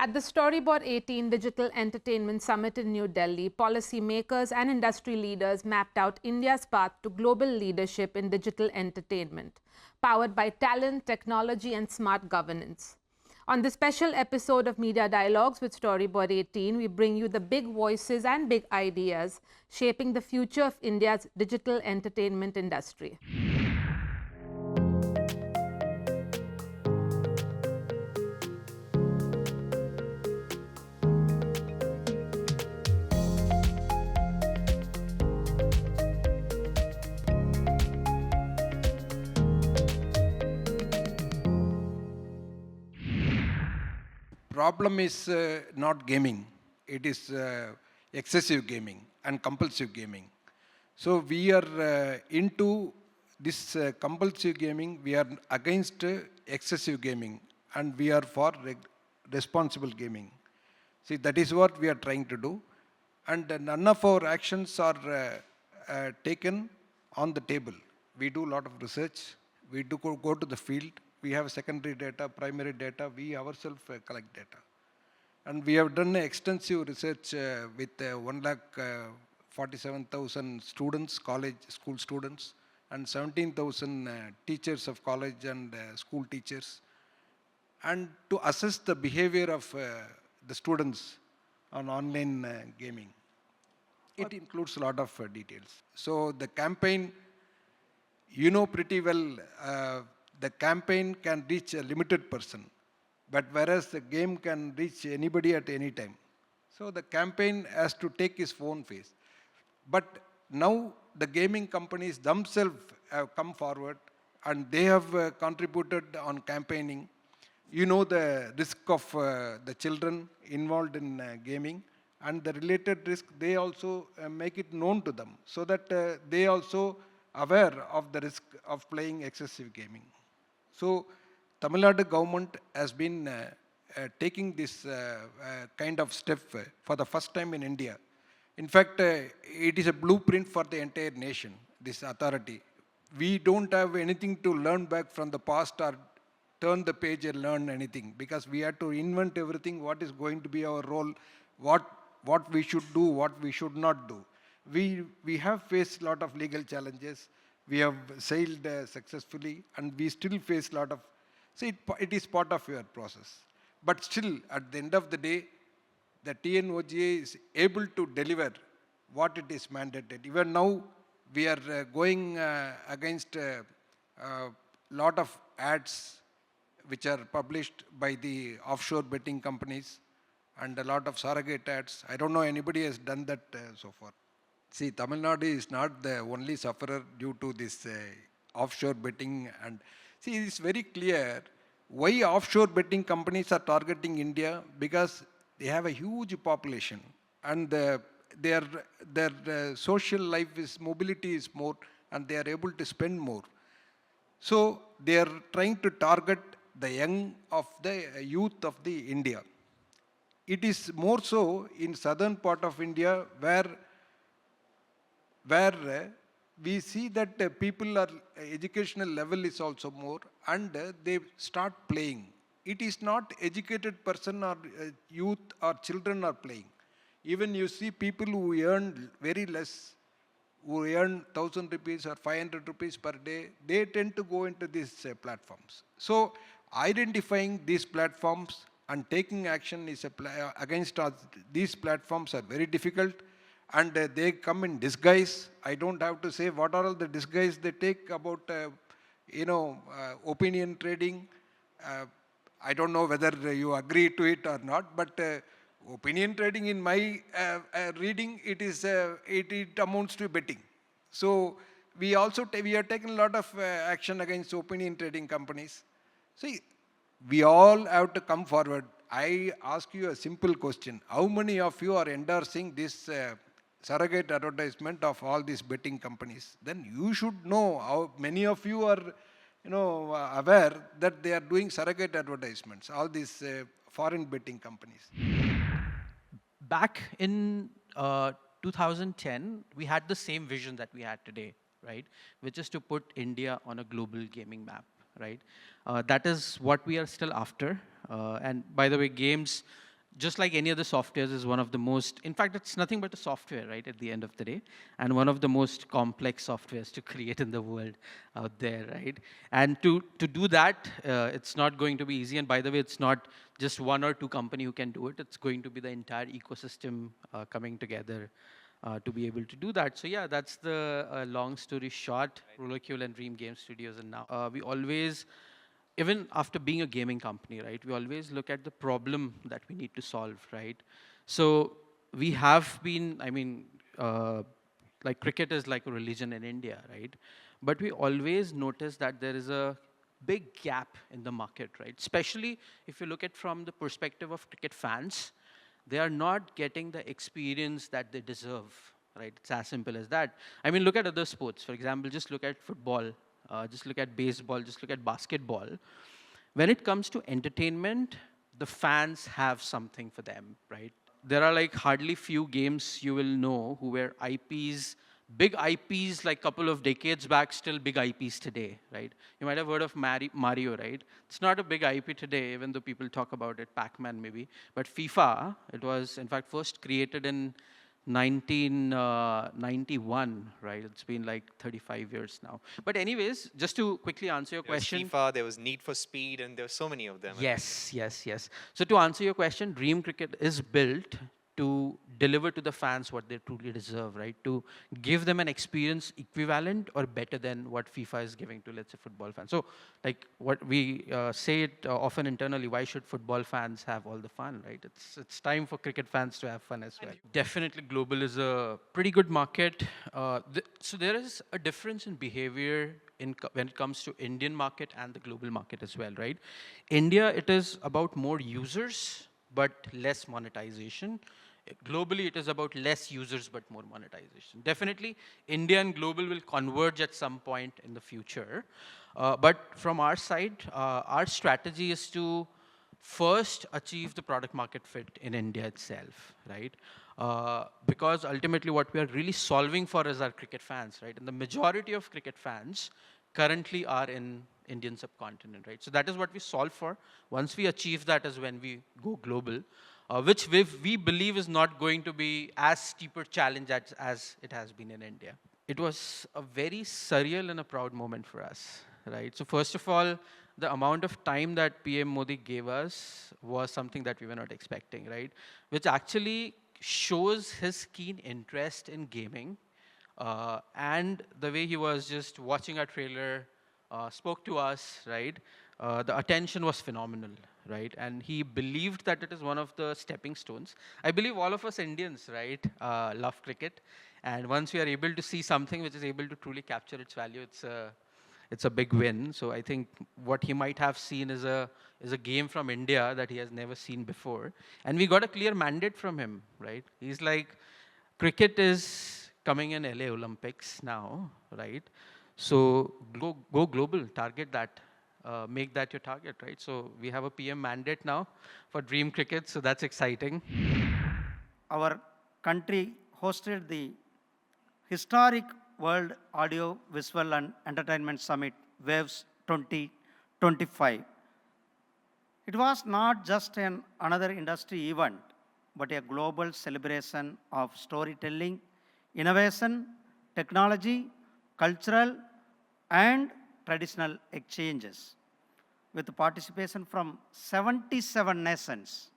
At the Storyboard 18 Digital Entertainment Summit in New Delhi, policymakers and industry leaders mapped out India's path to global leadership in digital entertainment, powered by talent, technology, and smart governance. On this special episode of Media Dialogues with Storyboard 18, we bring you the big voices and big ideas shaping the future of India's digital entertainment industry. Problem is not gaming, it is excessive gaming and compulsive gaming. So we are into this compulsive gaming, we are against excessive gaming, and we are for responsible gaming. See, that is what we are trying to do, and none of our actions are taken on the table. We do a lot of research, we do go to the field, we have secondary data, primary data, we ourselves collect data. And we have done extensive research with 1,47,000 students, school students, and 17,000 teachers of college and school teachers, and to assess the behavior of the students on online gaming. It includes a lot of details. So the campaign, you know pretty well, the campaign can reach a limited person, but whereas the game can reach anybody at any time. So the campaign has to take its own phase. But now the gaming companies themselves have come forward and they have contributed on campaigning. You know the risk of the children involved in gaming, and the related risk, they also make it known to them so that they also aware of the risk of playing excessive gaming. So Tamil Nadu government has been taking this kind of step for the first time in India. In fact, it is a blueprint for the entire nation, this authority. We don't have anything to learn back from the past or turn the page and learn anything, because we have to invent everything, what is going to be our role, what we should do, what we should not do. We have faced a lot of legal challenges. We have sailed successfully, and we still face a lot of, see, it is part of your process. But still, at the end of the day, the TNOGA is able to deliver what it is mandated. Even now, we are going against a lot of ads which are published by the offshore betting companies and a lot of surrogate ads. I don't know anybody has done that so far. See, Tamil Nadu is not the only sufferer due to this offshore betting. And see, it is very clear why offshore betting companies are targeting India, because they have a huge population and their social life is, mobility is more, and they are able to spend more. So they are trying to target the young of the youth of the India. It is more so in southern part of India where we see that people are, educational level is also more, and they start playing. It is not educated person or youth or children are playing. Even you see people who earn very less, who earn 1,000 rupees or 500 rupees per day, they tend to go into these platforms. So identifying these platforms and taking action is against these platforms are very difficult. And they come in disguise. I don't have to say what are all the disguise they take about, opinion trading. I don't know whether you agree to it or not, but opinion trading, in my reading, it amounts to betting. So we are taking a lot of action against opinion trading companies. See, we all have to come forward. I ask you a simple question: how many of you are endorsing this surrogate advertisement of all these betting companies? Then you should know how many of you are aware that they are doing surrogate advertisements, all these foreign betting companies. Back in 2010, we had the same vision that we had today, right? Which is to put India on a global gaming map, right? That is what we are still after. And by the way, games just like any other softwares, is one of the most, in fact, it's nothing but a software, right, at the end of the day, and one of the most complex softwares to create in the world out there, right? And to do that, it's not going to be easy. And by the way, it's not just one or two company who can do it. It's going to be the entire ecosystem coming together to be able to do that. So yeah, that's the long story short. Rollercool and Dream Game Studios, and now we always, even after being a gaming company, right, we always look at the problem that we need to solve, right? So we have been, I mean, like cricket is like a religion in India, right? But we always notice that there is a big gap in the market, right? Especially if you look at from the perspective of cricket fans, they are not getting the experience that they deserve, right? It's as simple as that. I mean, look at other sports. For example, just look at football, just look at baseball, just look at basketball. When it comes to entertainment, the fans have something for them, right? There are like hardly few games you will know who were IPs, big IPs like couple of decades back, still big IPs today, right? You might have heard of Mario, right? It's not a big IP today, even though people talk about it, Pac-Man maybe. But FIFA, it was in fact first created in 1991, right? It's been like 35 years now. But anyways, just to quickly answer your question. There was FIFA, there was Need for Speed, and there were so many of them. Yes, yes, yes. So to answer your question, Dream Cricket is built to deliver to the fans what they truly deserve, right? To give them an experience equivalent or better than what FIFA is giving to, let's say, football fans. So, like what we say it often internally, why should football fans have all the fun, right? It's time for cricket fans to have fun as well. Definitely, global is a pretty good market. So there is a difference in behavior when it comes to Indian market and the global market as well, right? India, it is about more users, but less monetization. Globally, it is about less users, but more monetization. Definitely, India and global will converge at some point in the future. But from our side, our strategy is to first achieve the product market fit in India itself, right? Because ultimately what we are really solving for is our cricket fans, right? And the majority of cricket fans currently are in Indian subcontinent, right? So that is what we solve for. Once we achieve that is when we go global, which we believe is not going to be as steeper challenge as it has been in India. It was a very surreal and a proud moment for us, right? So first of all, the amount of time that PM Modi gave us was something that we were not expecting, right? Which actually shows his keen interest in gaming, and the way he was just watching our trailer, spoke to us, right? The attention was phenomenal, right? And he believed that it is one of the stepping stones. I believe all of us Indians, right, love cricket. And once we are able to see something which is able to truly capture its value, it's a big win. So I think what he might have seen is a game from India that he has never seen before. And we got a clear mandate from him, right? He's like, cricket is coming in LA Olympics now, right? So go global, target that, make that your target, right? So we have a PM mandate now for Dream Cricket, so that's exciting. Our country hosted the historic World Audio, Visual and Entertainment Summit, WAVES 2025. It was not just another industry event, but a global celebration of storytelling, innovation, technology, cultural, and traditional exchanges. With participation from 77 nations,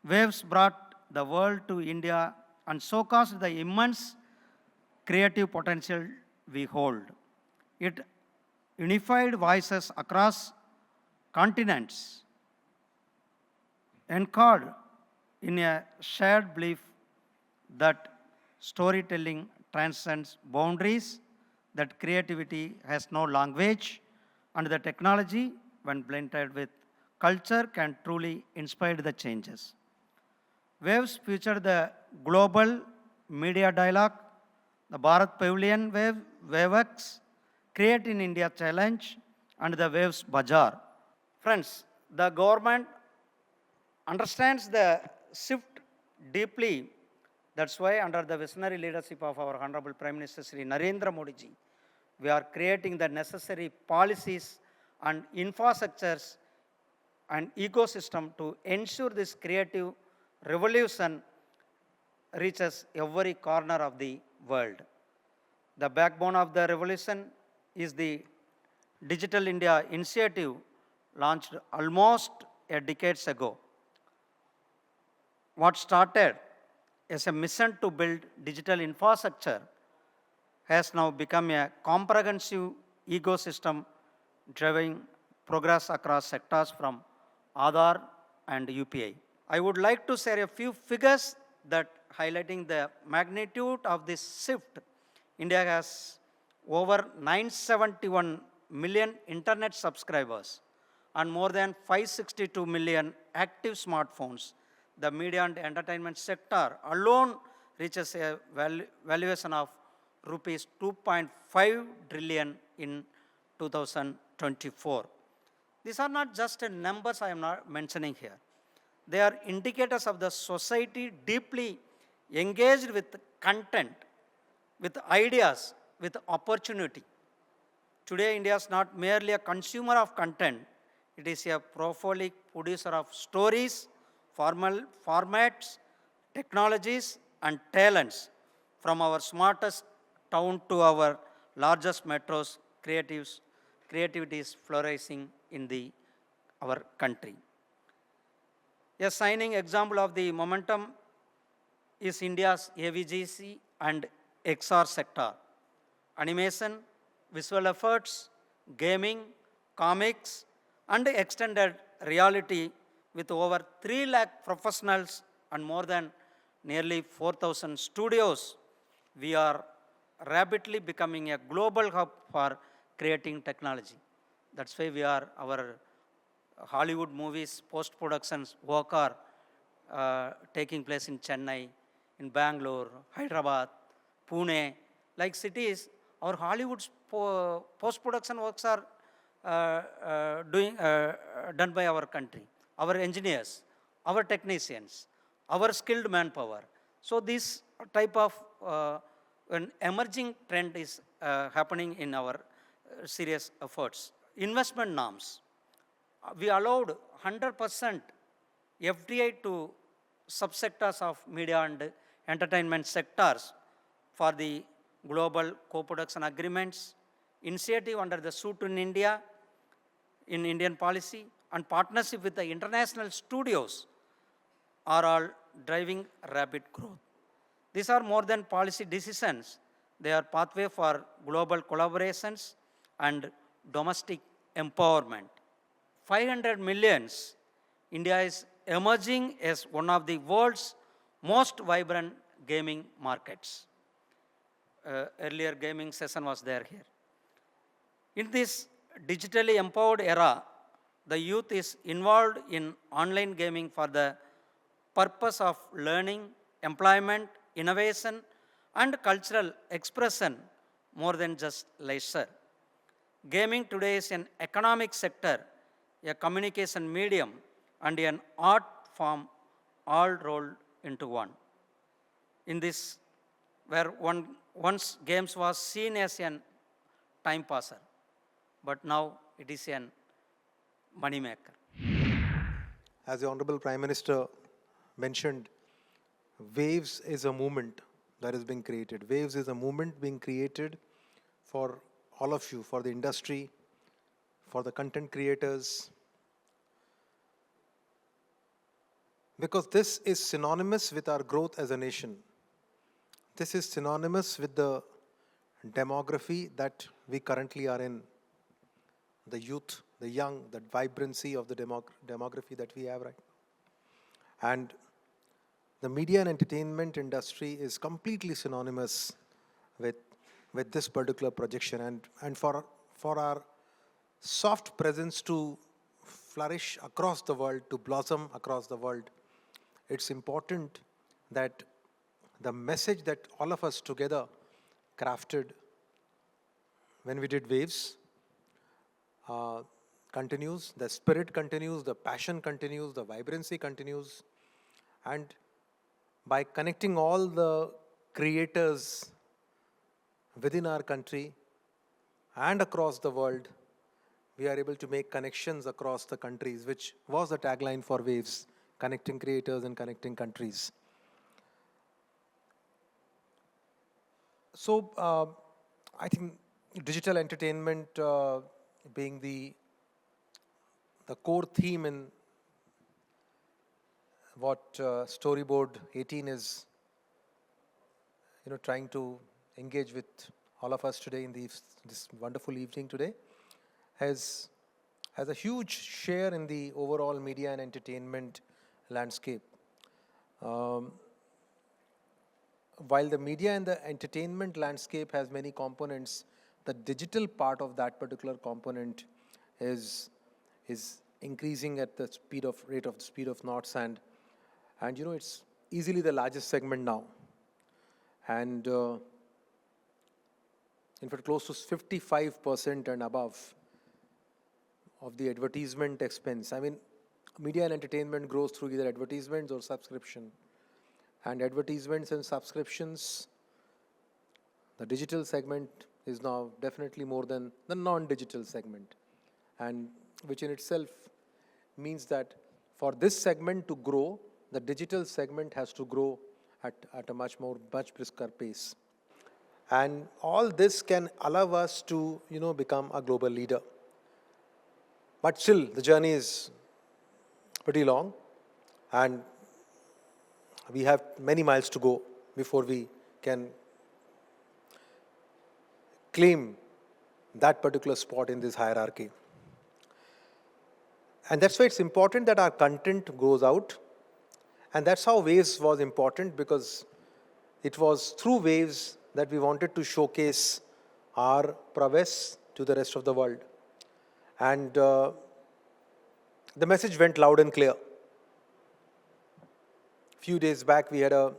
WAVES brought the world to India and showcased the immense creative potential we hold. It unified voices across continents, anchored in a shared belief that storytelling transcends boundaries, that creativity has no language, and the technology, when blended with culture, can truly inspire the changes. WAVES featured the global media dialogue, the Bharat Pavilion WaveX, Create in India Challenge, and the WAVES Bazaar. Friends, the government understands the shift deeply. That's why under the visionary leadership of our Honorable Prime Minister Shri Narendra Modi ji, we are creating the necessary policies and infrastructures and ecosystem to ensure this creative revolution reaches every corner of the world. The backbone of the revolution is the Digital India initiative launched almost a decade ago. What started as a mission to build digital infrastructure has now become a comprehensive ecosystem driving progress across sectors from Aadhaar and UPI. I would like to share a few figures that highlighting the magnitude of this shift. India has over 971 million internet subscribers and more than 562 million active smartphones. The media and entertainment sector alone reaches a valuation of rupees 2.5 trillion in 2024. These are not just numbers I am not mentioning here. They are indicators of the society deeply engaged with content, with ideas, with opportunity. Today, India is not merely a consumer of content, it is a prolific producer of stories, formal formats, technologies, and talents. From our smartest town to our largest metros, creativity is flourishing in our country. A shining example of the momentum is India's AVGC and XR sector. Animation, visual efforts, gaming, comics, and extended reality with over 3 lakh professionals and more than nearly 4,000 studios, we are rapidly becoming a global hub for creating technology. That's why our Hollywood movies, post-productions work are taking place in Chennai, in Bangalore, Hyderabad, Pune, like cities. Our Hollywood's post-production works are done by our country, our engineers, our technicians, our skilled manpower. So this type of an emerging trend is happening in our serious efforts. Investment norms. We allowed 100% FDI to subsectors of media and entertainment sectors for the global co-production agreements, initiative under the Suit in India, in Indian policy, and partnership with the international studios are all driving rapid growth. These are more than policy decisions. They are pathway for global collaborations and domestic empowerment. 500 millions, India is emerging as one of the world's most vibrant gaming markets. Earlier gaming session was there here. In this digitally empowered era, the youth is involved in online gaming for the purpose of learning, employment, innovation, and cultural expression more than just leisure. Gaming today is an economic sector, a communication medium, and an art form all rolled into one. In this, where once games was seen as an time passer, but now it is an money maker. As the Honorable Prime Minister mentioned, Waves is a movement that is being created. Waves is a movement being created for all of you, for the industry, for the content creators, because this is synonymous with our growth as a nation. This is synonymous with the demography that we currently are in, the youth, the young, the vibrancy of the demography that we have right now. And the media and entertainment industry is completely synonymous with this particular projection. And for our soft presence to flourish across the world, to blossom across the world, it's important that the message that all of us together crafted when we did Waves continues, the spirit continues, the passion continues, the vibrancy continues. And by connecting all the creators within our country and across the world, we are able to make connections across the countries, which was the tagline for Waves, connecting creators and connecting countries. So I think digital entertainment being the core theme in what Storyboard 18 is trying to engage with all of us today in this wonderful evening today, has a huge share in the overall media and entertainment landscape. While the media and the entertainment landscape has many components, the digital part of that particular component is increasing at the speed of knots, and it's easily the largest segment now, and in fact close to 55% and above of the advertisement expense. I mean, media and entertainment grows through either advertisements or subscription. And advertisements and subscriptions, the digital segment is now definitely more than the non-digital segment. And which in itself means that for this segment to grow, the digital segment has to grow at a much brisker pace. And all this can allow us to, become a global leader. But still, the journey is pretty long, and we have many miles to go before we can claim that particular spot in this hierarchy. And that's why it's important that our content goes out. And that's how Waves was important, because it was through Waves that we wanted to showcase our prowess to the rest of the world. And the message went loud and clear. Few days back, we had a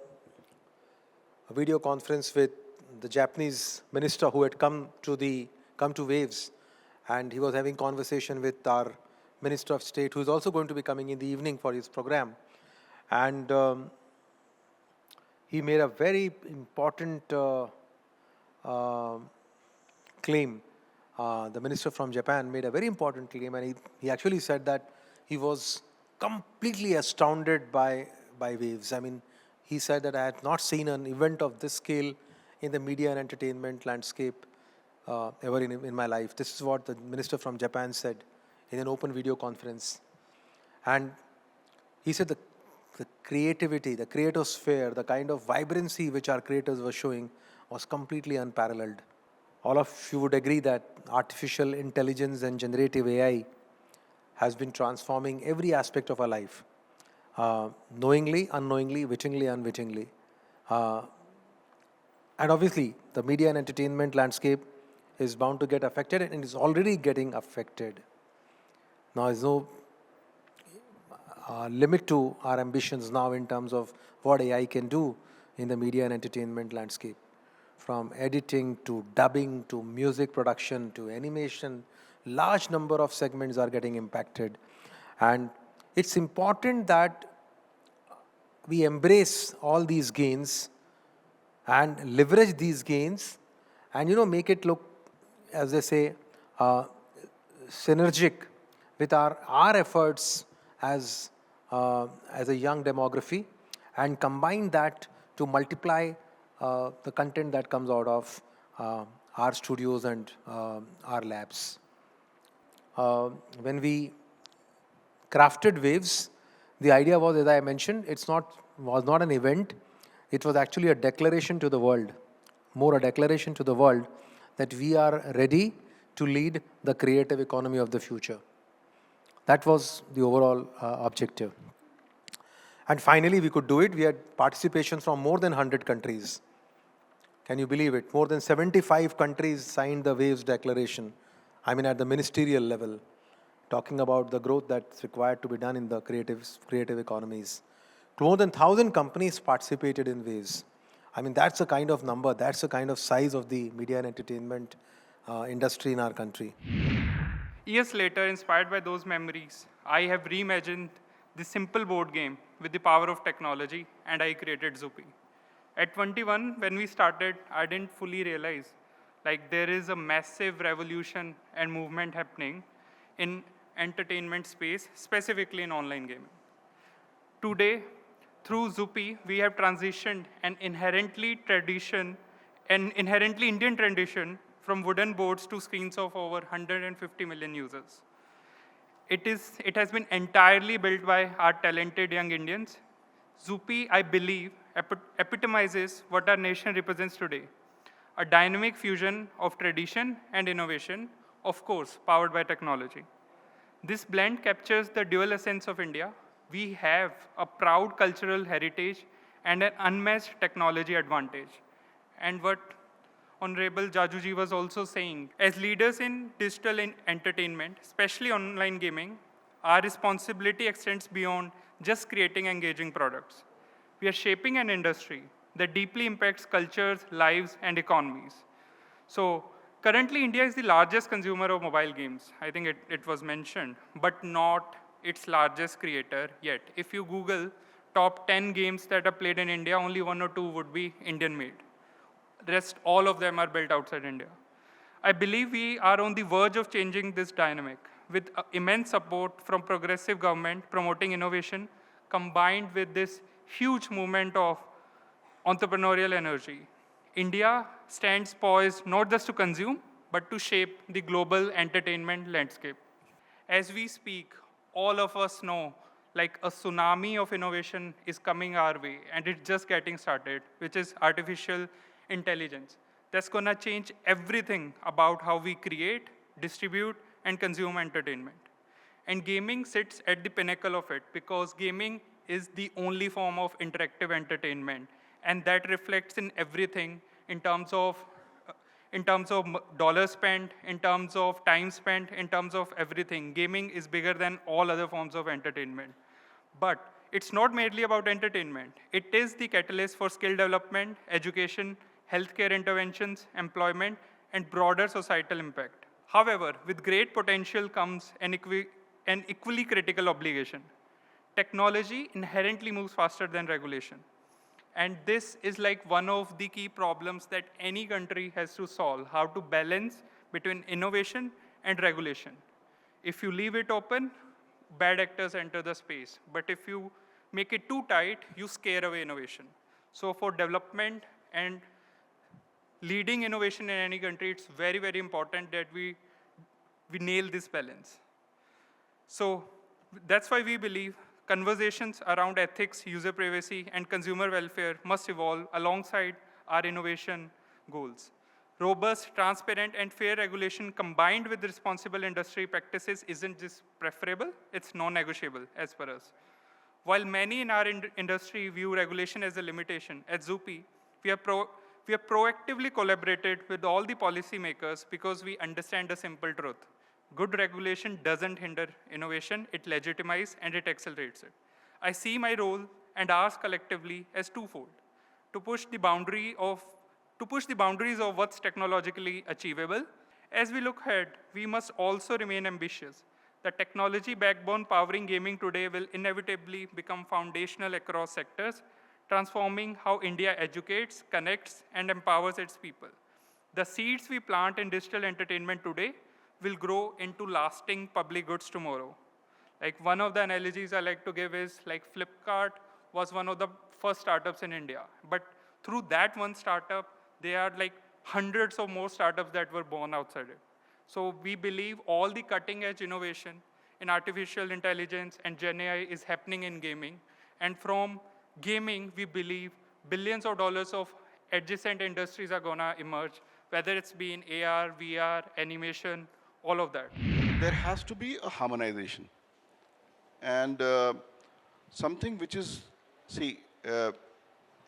video conference with the Japanese minister who had come to Waves, and he was having conversation with our Minister of State, who is also going to be coming in the evening for his program. And he made a very important claim. The minister from Japan made a very important claim, and he actually said that he was completely astounded by Waves. I mean, he said that I had not seen an event of this scale in the media and entertainment landscape ever in my life. This is what the minister from Japan said in an open video conference. And he said the creativity, the creatosphere, the kind of vibrancy which our creators were showing was completely unparalleled. All of you would agree that artificial intelligence and generative AI has been transforming every aspect of our life. Knowingly, unknowingly, wittingly, unwittingly. And obviously, the media and entertainment landscape is bound to get affected, and is already getting affected. Now, there's no limit to our ambitions now in terms of what AI can do in the media and entertainment landscape. From editing to dubbing to music production to animation, large number of segments are getting impacted. And it's important that we embrace all these gains and leverage these gains and, make it look, as they say, synergic with our efforts as a young demography, and combine that to multiply the content that comes out of our studios and our labs. When we crafted Waves, the idea was, as I mentioned, was not an event. It was actually a declaration to the world, more a declaration to the world that we are ready to lead the creative economy of the future. That was the overall objective. And finally, we could do it. We had participation from more than 100 countries. Can you believe it? More than 75 countries signed the Waves Declaration. I mean, at the ministerial level, talking about the growth that's required to be done in the creative economies. More than 1,000 companies participated in Waves. I mean, that's the kind of number, that's the kind of size of the media and entertainment industry in our country. Years later, inspired by those memories, I have reimagined this simple board game with the power of technology, and I created Zoopy. At 21, when we started, I didn't fully realize there is a massive revolution and movement happening in entertainment space, specifically in online gaming. Today, through Zupi, we have transitioned an inherently Indian tradition from wooden boards to screens of over 150 million users. It has been entirely built by our talented young Indians. Zupi, I believe, epitomizes what our nation represents today, a dynamic fusion of tradition and innovation, of course, powered by technology. This blend captures the dual essence of India. We have a proud cultural heritage and an unmatched technology advantage. And what Honorable Jajuji was also saying, as leaders in digital entertainment, especially online gaming, our responsibility extends beyond just creating engaging products. We are shaping an industry that deeply impacts cultures, lives, and economies. So currently, India is the largest consumer of mobile games. I think it was mentioned, but not its largest creator yet. If you Google top 10 games that are played in India, only 1 or 2 would be Indian-made. Rest, all of them are built outside India. I believe we are on the verge of changing this dynamic with immense support from progressive government promoting innovation, combined with this huge movement of entrepreneurial energy. India stands poised not just to consume, but to shape the global entertainment landscape. As we speak, all of us know like a tsunami of innovation is coming our way, and it's just getting started, which is artificial intelligence. That's going to change everything about how we create, distribute, and consume entertainment. And gaming sits at the pinnacle of it, because gaming is the only form of interactive entertainment. And that reflects in everything in terms of dollars spent, in terms of time spent, in terms of everything. Gaming is bigger than all other forms of entertainment. But it's not merely about entertainment. It is the catalyst for skill development, education, healthcare interventions, employment, and broader societal impact. However, with great potential comes an equally critical obligation. Technology inherently moves faster than regulation. And this is like one of the key problems that any country has to solve, how to balance between innovation and regulation. If you leave it open, bad actors enter the space. But if you make it too tight, you scare away innovation. So for development and leading innovation in any country, it's very, very important that we nail this balance. So that's why we believe conversations around ethics, user privacy, and consumer welfare must evolve alongside our innovation goals. Robust, transparent, and fair regulation combined with responsible industry practices isn't just preferable, it's non-negotiable as per us. While many in our industry view regulation as a limitation, at Zupi, we have proactively collaborated with all the policymakers because we understand a simple truth. Good regulation doesn't hinder innovation, it legitimizes and it accelerates it. I see my role and ours collectively as twofold: to push the boundaries of what's technologically achievable. As we look ahead, we must also remain ambitious. The technology backbone powering gaming today will inevitably become foundational across sectors, transforming how India educates, connects, and empowers its people. The seeds we plant in digital entertainment today will grow into lasting public goods tomorrow. Like one of the analogies I like to give is like Flipkart was one of the first startups in India. But through that one startup, there are like hundreds of more startups that were born outside it. So we believe all the cutting edge innovation in artificial intelligence and Gen AI is happening in gaming. And from gaming, we believe billions of dollars of adjacent industries are gonna emerge, whether it's been AR, VR, animation, all of that. There has to be a harmonization. And something which is,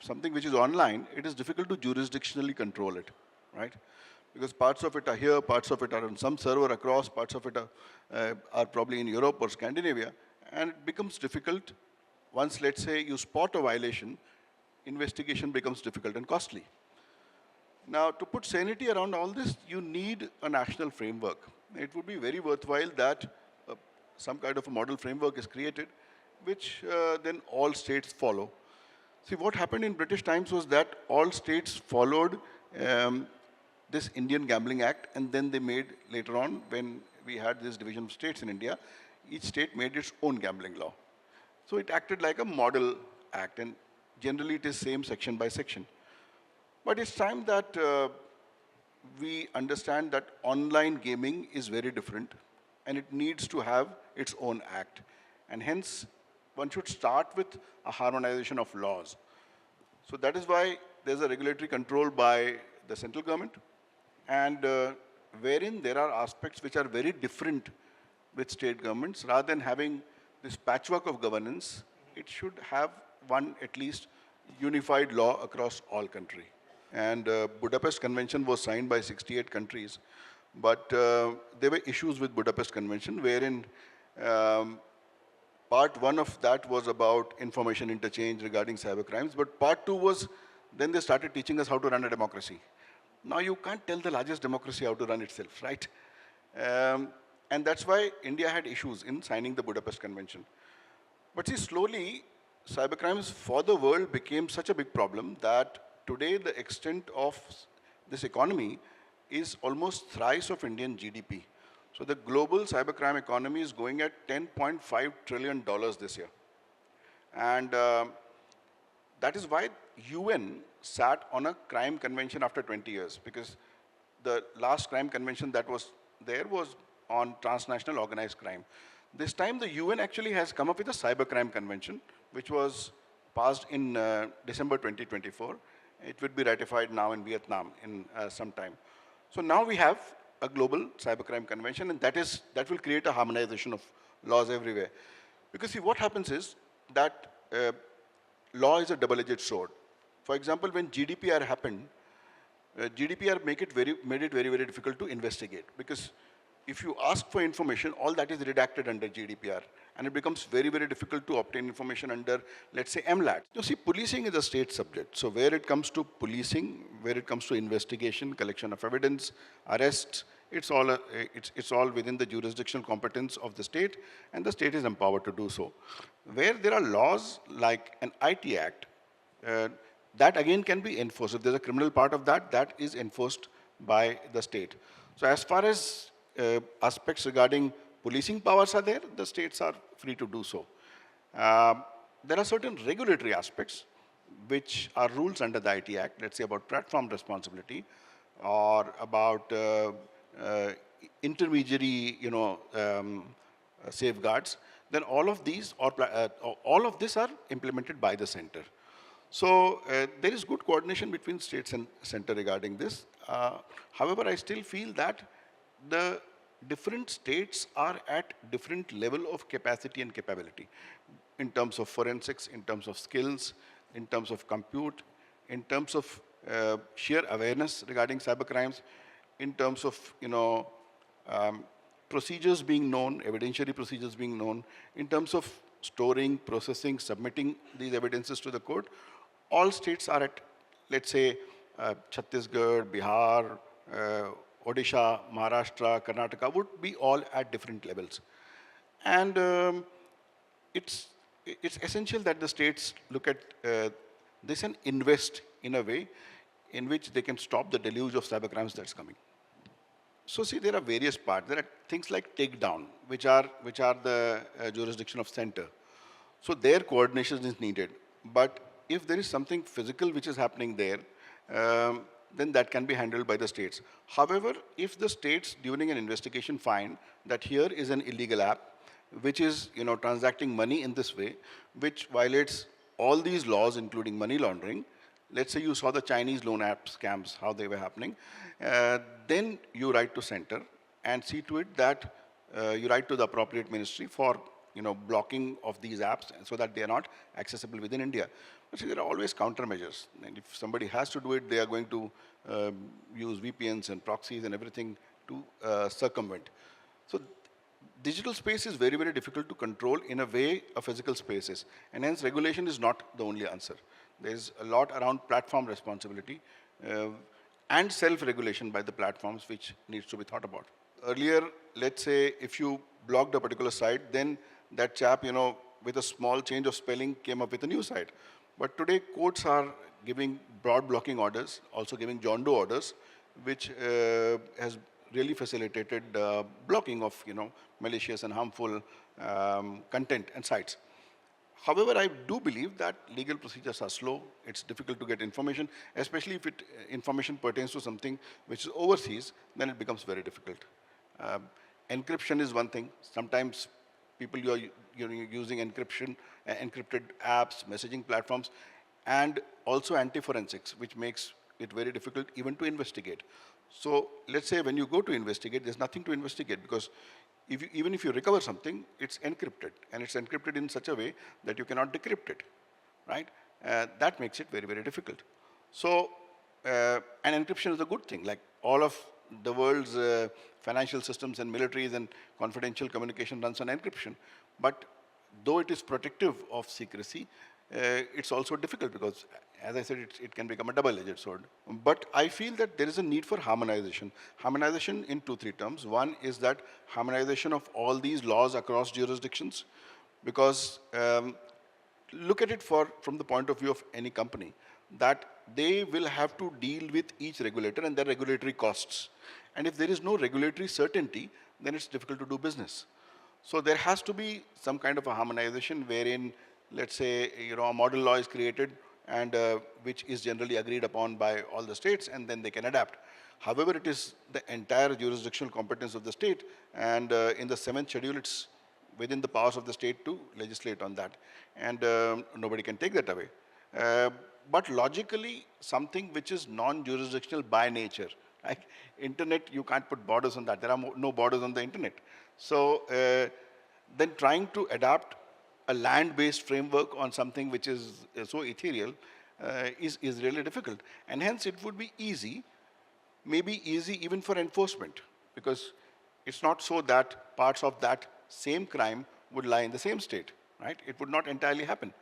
something which is online, it is difficult to jurisdictionally control it, right? Because parts of it are here, parts of it are on some server across, parts of it are probably in Europe or Scandinavia, and it becomes difficult. Once, let's say, you spot a violation, investigation becomes difficult and costly. Now, to put sanity around all this, you need a national framework. It would be very worthwhile that some kind of a model framework is created, which then all states follow. See, what happened in British times was that all states followed this Indian Gambling Act, and then they made, later on, when we had this division of states in India, each state made its own gambling law. So it acted like a model act, and generally it is same section by section. But it's time that we understand that online gaming is very different, and it needs to have its own act. And hence, one should start with a harmonization of laws. So that is why there's a regulatory control by the central government, and wherein there are aspects which are very different with state governments. Rather than having this patchwork of governance, it should have one at least unified law across all country. And Budapest Convention was signed by 68 countries, but there were issues with Budapest Convention wherein part one of that was about information interchange regarding cybercrimes, but part two was then they started teaching us how to run a democracy. Now you can't tell the largest democracy how to run itself, right? And that's why India had issues in signing the Budapest Convention. But see, slowly, cybercrimes for the world became such a big problem that today the extent of this economy is almost thrice of Indian GDP. So the global cybercrime economy is going at $10.5 trillion this year. And that is why UN sat on a crime convention after 20 years, because the last crime convention that was there was on transnational organized crime. This time the UN actually has come up with a cybercrime convention, which was passed in December 2024. It will be ratified now in Vietnam in some time. So now we have a global cybercrime convention, and that will create a harmonization of laws everywhere. Because see, what happens is that law is a double-edged sword. For example, when GDPR happened, GDPR made it very, very difficult to investigate, because if you ask for information, all that is redacted under GDPR, and it becomes very, very difficult to obtain information under, let's say, MLAT. You see, policing is a state subject. So where it comes to policing, where it comes to investigation, collection of evidence, arrests, it's all within the jurisdictional competence of the state, and the state is empowered to do so. Where there are laws like an IT Act, that again can be enforced. If there's a criminal part of that, that is enforced by the state. So as far as aspects regarding policing powers are there, the states are free to do so. There are certain regulatory aspects which are rules under the IT Act, let's say about platform responsibility or about intermediary, safeguards. Then all of these all of this are implemented by the center. So there is good coordination between states and center regarding this. However, I still feel that the different states are at different level of capacity and capability in terms of forensics, in terms of skills, in terms of compute, in terms of sheer awareness regarding cybercrimes, in terms of procedures being known, evidentiary procedures being known, in terms of storing, processing, submitting these evidences to the court. All states are at, let's say, Chhattisgarh, Bihar, Odisha, Maharashtra, Karnataka would be all at different levels. And it's essential that the states look at this and invest in a way in which they can stop the deluge of cybercrimes that's coming. So see, there are various parts. There are things like takedown, which are the jurisdiction of center. So their coordination is needed. But if there is something physical which is happening there, then that can be handled by the states. However, if the states during an investigation find that here is an illegal app, which is transacting money in this way, which violates all these laws, including money laundering, let's say you saw the Chinese loan app scams, how they were happening, then you write to center and see to it that you write to the appropriate ministry for blocking of these apps so that they are not accessible within India. But see, there are always countermeasures. And if somebody has to do it, they are going to use VPNs and proxies and everything to circumvent. So digital space is very, very difficult to control in a way a physical space is. And hence regulation is not the only answer. There's a lot around platform responsibility and self-regulation by the platforms which needs to be thought about. Earlier, let's say if you blocked a particular site, then that chap, with a small change of spelling came up with a new site. But today, courts are giving broad blocking orders, also giving John Doe orders, which has really facilitated blocking of, malicious and harmful content and sites. However, I do believe that legal procedures are slow. It's difficult to get information, especially if information pertains to something which is overseas, then it becomes very difficult. Encryption is one thing. Sometimes people you're using encrypted apps, messaging platforms, and also anti-forensics, which makes it very difficult even to investigate. So let's say when you go to investigate, there's nothing to investigate because even if you recover something, it's encrypted, and it's encrypted in such a way that you cannot decrypt it, right? That makes it very, very difficult. So, and encryption is a good thing. Like all of the world's financial systems and militaries and confidential communication runs on encryption. But though it is protective of secrecy, it's also difficult because, as I said, it can become a double-edged sword. But I feel that there is a need for harmonization. Harmonization in 2-3 terms. One is that harmonization of all these laws across jurisdictions, because look at it from the point of view of any company, that they will have to deal with each regulator and their regulatory costs. And if there is no regulatory certainty, then it's difficult to do business. So there has to be some kind of a harmonization wherein, let's say, a model law is created and which is generally agreed upon by all the states, and then they can adapt. However, it is the entire jurisdictional competence of the state, and in the 7th schedule, it's within the powers of the state to legislate on that, and nobody can take that away. But logically, something which is non-jurisdictional by nature, like internet, you can't put borders on that. There are no borders on the internet. So then trying to adapt a land-based framework on something which is so ethereal is really difficult. And hence it would be easy, maybe easy even for enforcement, because it's not so that parts of that same crime would lie in the same state, right? It would not entirely happen.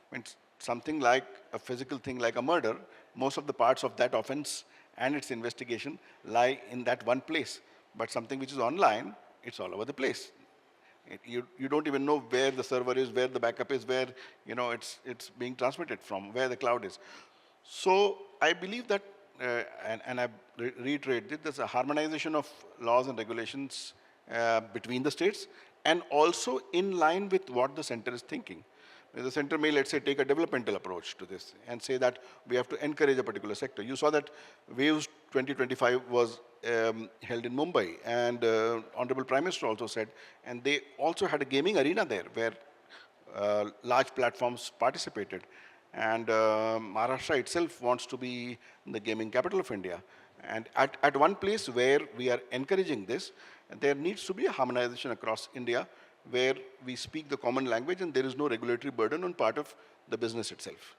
When something like a physical thing like a murder, most of the parts of that offense and its investigation lie in that one place. But something which is online, it's all over the place. You don't even know where the server is, where the backup is, where it's being transmitted from, where the cloud is. So I believe that, and I reiterate that there's a harmonization of laws and regulations between the states, and also in line with what the center is thinking. The center may, let's say, take a developmental approach to this and say that we have to encourage a particular sector. You saw that Waves 2025 was held in Mumbai, and Honorable Prime Minister also said, and they also had a gaming arena there where large platforms participated. And Maharashtra itself wants to be the gaming capital of India. And at one place where we are encouraging this, there needs to be a harmonization across India where we speak the common language and there is no regulatory burden on part of the business itself.